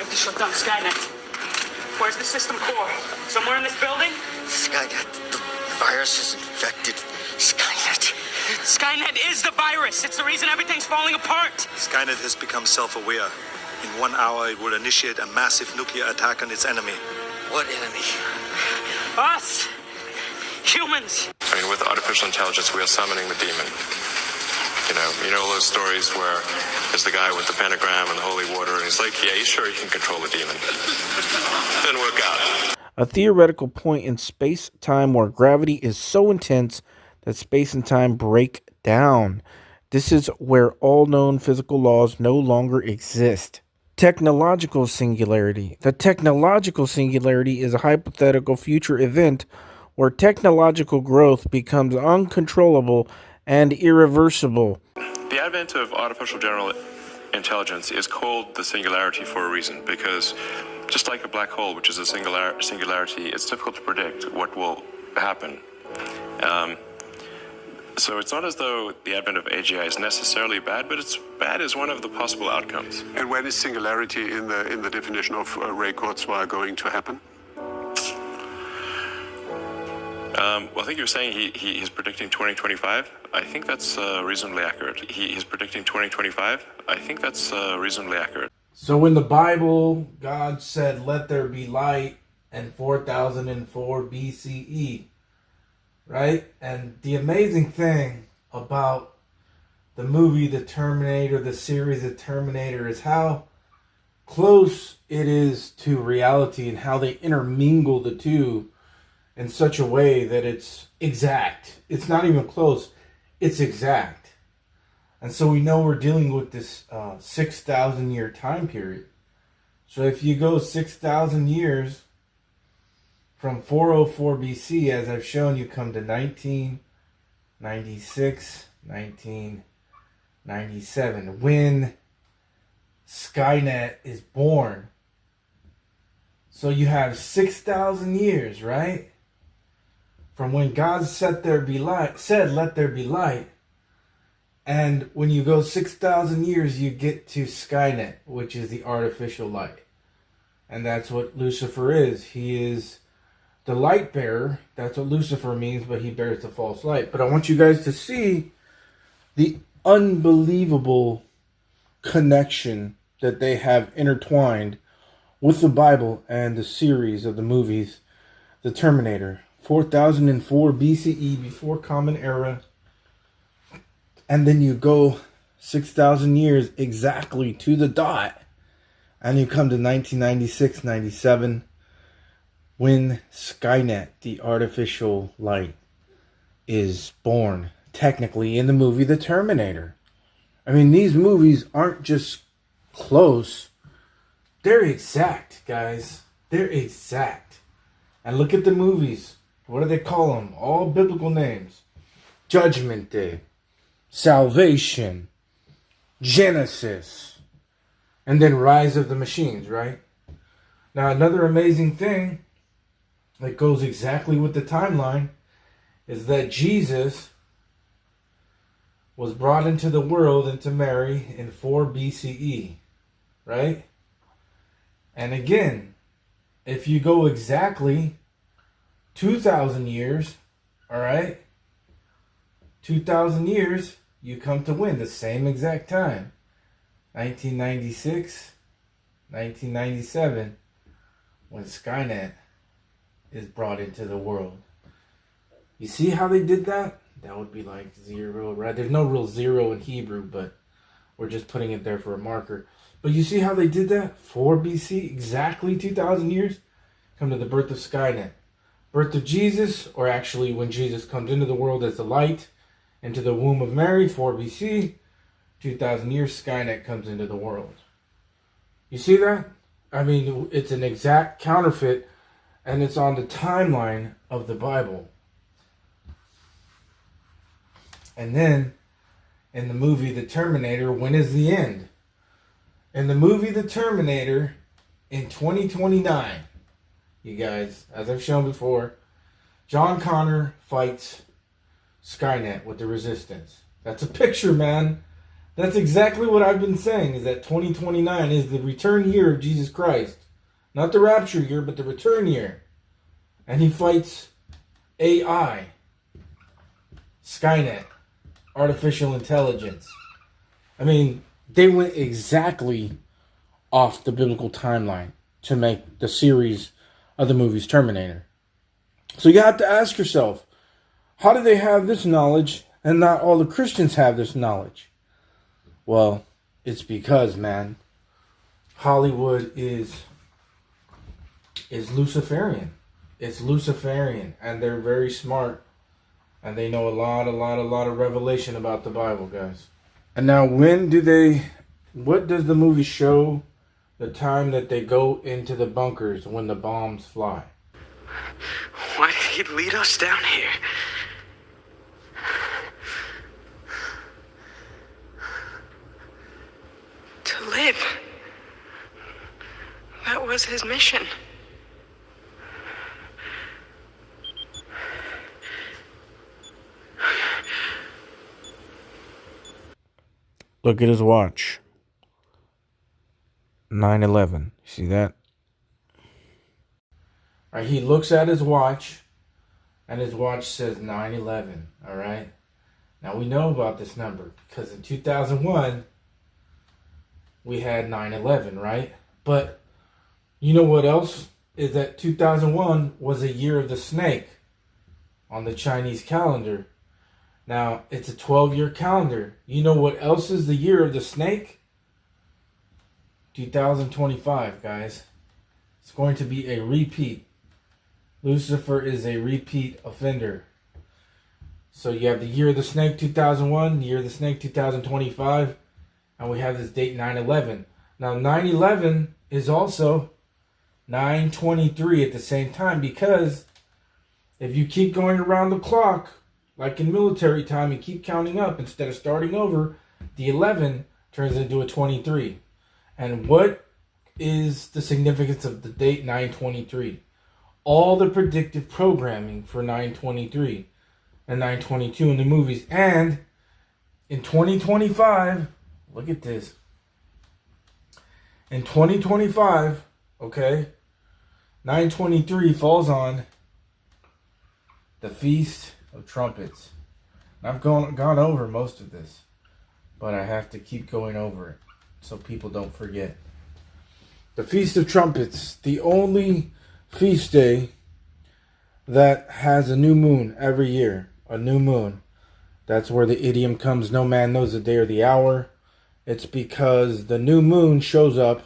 have to shut down Skynet. Where's the system core? Somewhere in this building? Skynet. The virus is infected. Skynet. Skynet is the virus. It's the reason everything's falling apart. Skynet has become self-aware. In 1 hour, it will initiate a massive nuclear attack on its enemy. What enemy? Us. Humans. I mean, with artificial intelligence, we are summoning the demon. You know those stories where there's the guy with the pentagram and the holy water, and he's like, yeah, you sure you can control the demon. Didn't work out. A theoretical point in space-time where gravity is so intense that space and time break down. This is where all known physical laws no longer exist. Technological singularity. The technological singularity is a hypothetical future event where technological growth becomes uncontrollable and irreversible. The advent of artificial general intelligence is called the singularity for a reason, because just like a black hole, which is a singularity, it's difficult to predict what will happen. So it's not as though the advent of AGI is necessarily bad, but it's bad as one of the possible outcomes. And when is singularity in the definition of Ray Kurzweil going to happen? Well, I think you were saying he's predicting 2025. I think that's reasonably accurate. He's predicting 2025. I think that's reasonably accurate. So in the Bible, God said, let there be light in 4004 BCE, right? And the amazing thing about the movie The Terminator, the series The Terminator, is how close it is to reality and how they intermingle the two in such a way that it's exact. It's not even close. It's exact. And so we know we're dealing with this 6,000 year time period. So if you go 6,000 years from 404 BC, as I've shown, you come to 1996, 1997, when Skynet is born. So you have 6,000 years, right? From when God said, let there be light. And when you go 6,000 years, you get to Skynet, which is the artificial light. And that's what Lucifer is. He is the light bearer. That's what Lucifer means, but he bears the false light. But I want you guys to see the unbelievable connection that they have intertwined with the Bible and the series of the movies, The Terminator. 4004 BCE, before Common Era. And then you go 6,000 years exactly to the dot. And you come to 1996, 97, when Skynet, the artificial light, is born. Technically in the movie The Terminator. I mean, these movies aren't just close. They're exact, guys. They're exact. And look at the movies. What do they call them? All biblical names. Judgment Day. Salvation. Genesis. And then Rise of the Machines, right? Now, another amazing thing that goes exactly with the timeline is that Jesus was brought into the world, into Mary, in 4 BCE, right? And again, if you go exactly 2,000 years, all right? 2,000 years, you come to win the same exact time. 1996, 1997, when Skynet is brought into the world. You see how they did that? That would be like 0, right? There's no real 0 in Hebrew, but we're just putting it there for a marker. But you see how they did that? 4 BC, exactly 2,000 years, come to the birth of Skynet. Birth of Jesus, or actually when Jesus comes into the world as the light, into the womb of Mary, 4 BC, 2,000 years, Skynet comes into the world. You see that? I mean, it's an exact counterfeit, and it's on the timeline of the Bible. And then, in the movie The Terminator, when is the end? In the movie The Terminator, in 2029, you guys, as I've shown before, John Connor fights Skynet with the Resistance. That's a picture, man. That's exactly what I've been saying, is that 2029 is the return year of Jesus Christ. Not the rapture year, but the return year. And he fights AI, Skynet, artificial intelligence. I mean, they went exactly off the biblical timeline to make the series of the movies Terminator. So you have to ask yourself, how do they have this knowledge and not all the Christians have this knowledge? Well, it's because, man, Hollywood is Luciferian. It's Luciferian, and they're very smart, and they know a lot of revelation about the Bible, guys. And now, what does the movie show the time that they go into the bunkers when the bombs fly? Why did he lead us down here? To live. That was his mission. Look at his watch. 9/11. See that? All right, he looks at his watch, and his watch says 9/11. All right. Now we know about this number because in 2001 we had 9/11, right? But you know what else is that 2001 was a year of the snake on the Chinese calendar. Now, it's a 12-year calendar. You know what else is the year of the snake? 2025, guys. It's going to be a repeat. Lucifer is a repeat offender. So you have the year of the snake, 2001, the year of the snake, 2025, and we have this date, 9/11. Now, 9/11 is also 9/23 at the same time, because if you keep going around the clock, like in military time, and keep counting up instead of starting over, the 11 turns into a 23. And what is the significance of the date 9/23? All the predictive programming for 9/23 and 9/22 in the movies. And in 2025, look at this. In 2025, okay, 9/23 falls on the Feast of Trumpets. I've gone over most of this, but I have to keep going over it so people don't forget. The Feast of Trumpets, the only feast day that has a new moon every year. A new moon. That's where the idiom comes, no man knows the day or the hour. It's because the new moon shows up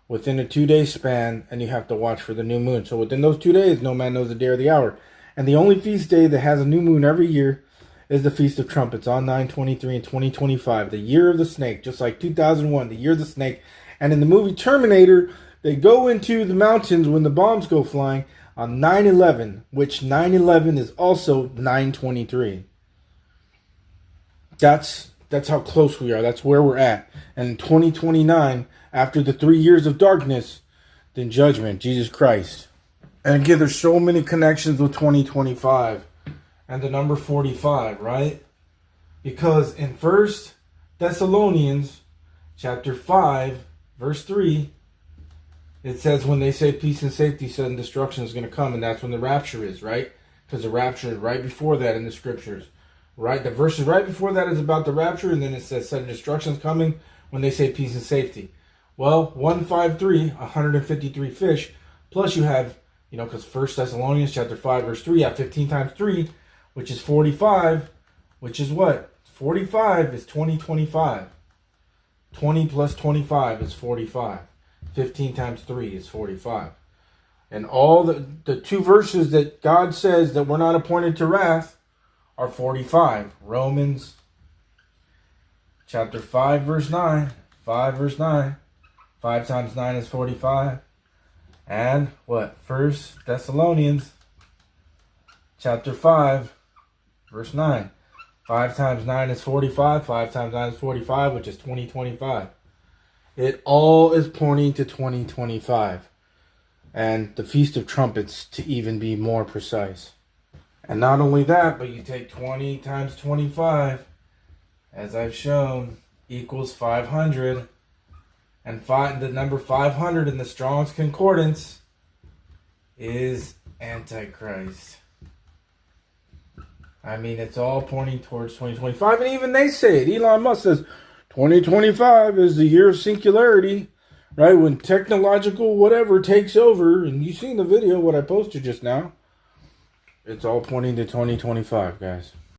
within a 2-day span, and you have to watch for the new moon. So within those 2 days, no man knows the day or the hour. And the only feast day that has a new moon every year is the Feast of Trumpets on 9/23 in 2025, the year of the snake, just like 2001, the year of the snake. And in the movie Terminator, they go into the mountains when the bombs go flying on 9/11, which 9/11 is also 9/23. That's how close we are. That's where we're at. And in 2029, after the 3 years of darkness, then judgment, Jesus Christ. And again, there's so many connections with 2025 and the number 45, right? Because in 1 Thessalonians chapter 5, verse 3, it says when they say peace and safety, sudden destruction is going to come, and that's when the rapture is, right? Because the rapture is right before that in the scriptures. Right? The verses right before that is about the rapture, and then it says sudden destruction is coming when they say peace and safety. Well, 153, 153 fish, plus you have, because 1 Thessalonians chapter 5, verse 3, you have 15 times 3, which is 45, which is what? 45 is 2025. 20 plus 25 is 45. 15 times 3 is 45. And all the two verses that God says that we're not appointed to wrath are 45. Romans chapter 5, verse 9. 5, verse 9. 5 times 9 is 45. And what? 1 Thessalonians chapter 5, verse 9. 5 times 9 is 45. 5 times 9 is 45, which is 2025. It all is pointing to 2025. And the Feast of Trumpets, to even be more precise. And not only that, but you take 20 times 25, as I've shown, equals 500. And the number 500 in the Strong's Concordance is Antichrist. I mean, it's all pointing towards 2025. And even they say it. Elon Musk says 2025 is the year of singularity. Right? When technological whatever takes over. And you've seen the video, what I posted just now. It's all pointing to 2025, guys.